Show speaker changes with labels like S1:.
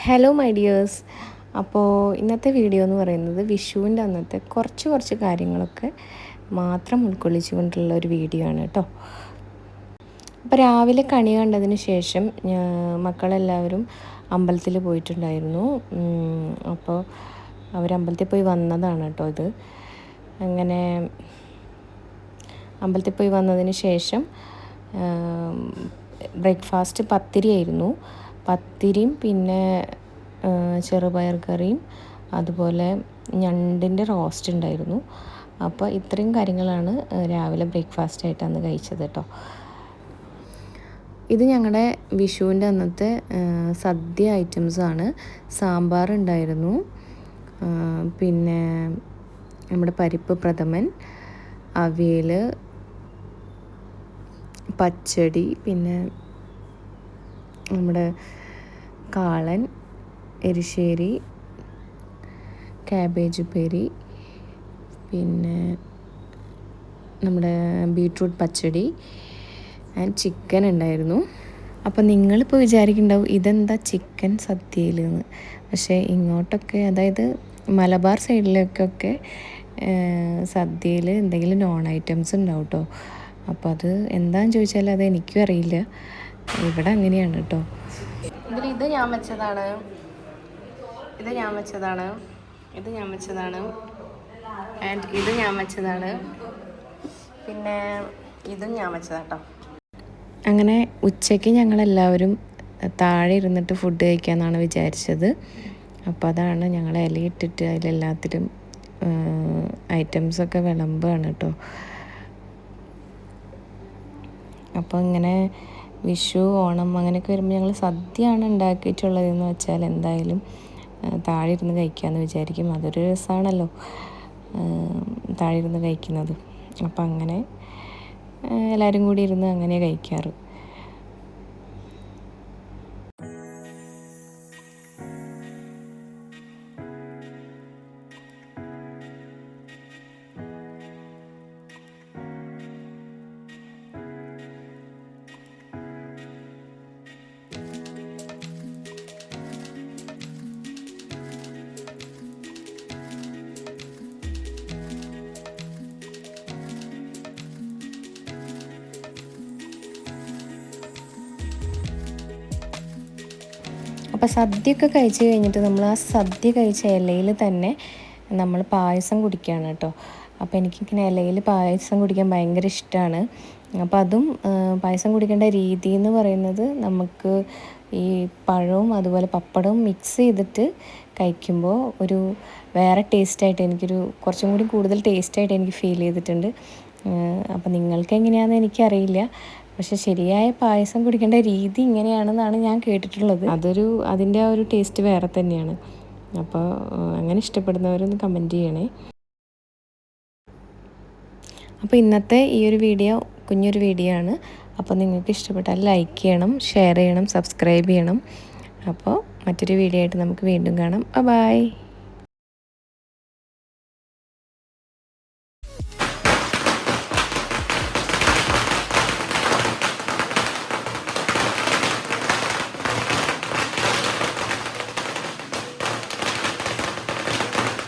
S1: Hello my dears. അപ്പോൾ ഇന്നത്തെ video എന്ന് പറയുന്നത് വിഷുവിൻ്റെ അന്നത്തെ കുറച്ച് കാര്യങ്ങളൊക്കെ മാത്രം ഉൾക്കൊള്ളിച്ചുകൊണ്ടുള്ള ഒരു വീഡിയോ ആണ് കേട്ടോ. അപ്പോൾ രാവിലെ കണി കണ്ടതിന് ശേഷം മക്കളെല്ലാവരും അമ്പലത്തിൽ പോയിട്ടുണ്ടായിരുന്നു. അപ്പോൾ അവരമ്പലത്തിൽ പോയി വന്നതാണ് കേട്ടോ ഇത്. അങ്ങനെ അമ്പലത്തിൽ പോയി വന്നതിന് ശേഷം ബ്രേക്ക്ഫാസ്റ്റ് പത്തിരി ആയിരുന്നു. പത്തിരിയും പിന്നെ ചെറുപയർ കറിയും അതുപോലെ ഞണ്ടിൻ്റെ റോസ്റ്റ് ഉണ്ടായിരുന്നു. അപ്പോൾ ഇത്രയും കാര്യങ്ങളാണ് രാവിലെ ബ്രേക്ക്ഫാസ്റ്റ് ആയിട്ട് അന്ന് കഴിച്ചത് കേട്ടോ. ഇത് ഞങ്ങളുടെ വിഷുവിൻ്റെ അന്നത്തെ സദ്യ ഐറ്റംസാണ്. സാമ്പാർ ഉണ്ടായിരുന്നു, പിന്നെ നമ്മുടെ പരിപ്പ് പ്രഥമൻ, അവിയൽ, പച്ചടി, പിന്നെ നമ്മുടെ കാളൻ, എരിശ്ശേരി, ക്യാബേജ് ഉപ്പേരി, പിന്നെ നമ്മുടെ ബീട്രൂട്ട് പച്ചടി ആൻഡ് ചിക്കൻ ഉണ്ടായിരുന്നു. അപ്പോൾ നിങ്ങളിപ്പോൾ വിചാരിക്കുന്നുണ്ടാവും ഇതെന്താ ചിക്കൻ സദ്യയിൽ എന്ന്. പക്ഷേ ഇങ്ങോട്ടൊക്കെ, അതായത് മലബാർ സൈഡിലേക്കൊക്കെ സദ്യയിൽ എന്തെങ്കിലും നോൺ ഐറ്റംസ് ഉണ്ടാവും കേട്ടോ. അപ്പോൾ അത് എന്താണെന്ന് ചോദിച്ചാൽ അത് എനിക്കും അറിയില്ല. ഇവിടെ അങ്ങനെയാണ് കേട്ടോ. ഇത് ഞാൻ വെച്ചതാണ്, ഇത് ഞാൻ വെച്ചതാണ്, ഇത് ഞാൻ വെച്ചതാണ്, ആൻഡ് ഇത് ഞാൻ വെച്ചതാണ്, പിന്നെ ഇതും ഞാൻ വെച്ചതാണ് കേട്ടോ. അങ്ങനെ ഉച്ചയ്ക്ക് ഞങ്ങളെല്ലാവരും താഴെ ഇരുന്നിട്ട് ഫുഡ് കഴിക്കാമെന്നാണ് വിചാരിച്ചത്. അപ്പോൾ അതാണ് ഞങ്ങൾ ഇലയിട്ടിട്ട് അതിലെല്ലാത്തിലും ഐറ്റംസൊക്കെ വിളമ്പുകയാണ് കേട്ടോ. അപ്പോൾ ഇങ്ങനെ വിഷു, ഓണം അങ്ങനെയൊക്കെ വരുമ്പോൾ ഞങ്ങൾ സദ്യയാണ് ഉണ്ടാക്കിയിട്ടുള്ളതെന്ന് വെച്ചാൽ എന്തായാലും താഴെ ഇരുന്ന് കഴിക്കാമെന്ന് വിചാരിക്കും. അതൊരു രസമാണല്ലോ താഴെ ഇരുന്ന് കഴിക്കുന്നത്. അപ്പം അങ്ങനെ എല്ലാവരും കൂടി ഇരുന്ന് അങ്ങനെ കഴിക്കാറ്. അപ്പോൾ സദ്യയൊക്കെ കഴിച്ച് കഴിഞ്ഞിട്ട് നമ്മൾ ആ സദ്യ കഴിച്ച ഇലയിൽ തന്നെ നമ്മൾ പായസം കുടിക്കുകയാണ് കേട്ടോ. അപ്പോൾ എനിക്കിങ്ങനെ ഇലയിൽ പായസം കുടിക്കാൻ ഭയങ്കര ഇഷ്ടമാണ്. അപ്പോൾ അതും പായസം കുടിക്കേണ്ട രീതി എന്ന് പറയുന്നത്, നമുക്ക് ഈ പഴവും അതുപോലെ പപ്പടവും മിക്സ് ചെയ്തിട്ട് കഴിക്കുമ്പോൾ ഒരു വേറെ ടേസ്റ്റായിട്ട്, എനിക്കൊരു കുറച്ചും കൂടി കൂടുതൽ ടേസ്റ്റായിട്ട് എനിക്ക് ഫീൽ ചെയ്തിട്ടുണ്ട്. അപ്പോൾ നിങ്ങൾക്ക് എങ്ങനെയാണെന്ന് എനിക്കറിയില്ല. പക്ഷെ ശരിയായ പായസം കുടിക്കേണ്ട രീതി ഇങ്ങനെയാണെന്നാണ് ഞാൻ കേട്ടിട്ടുള്ളത്. അതിൻ്റെ ആ ഒരു ടേസ്റ്റ് വേറെ തന്നെയാണ്. അപ്പോൾ അങ്ങനെ ഇഷ്ടപ്പെടുന്നവരൊന്ന് കമൻറ്റ് ചെയ്യണേ. അപ്പോൾ ഇന്നത്തെ ഈ ഒരു വീഡിയോ കുഞ്ഞൊരു വീഡിയോ ആണ്. അപ്പോൾ നിങ്ങൾക്ക് ഇഷ്ടപ്പെട്ടാൽ ലൈക്ക് ചെയ്യണം, ഷെയർ ചെയ്യണം, സബ്സ്ക്രൈബ് ചെയ്യണം. അപ്പോൾ മറ്റൊരു വീഡിയോ ആയിട്ട് നമുക്ക് വീണ്ടും കാണാം. ബൈ.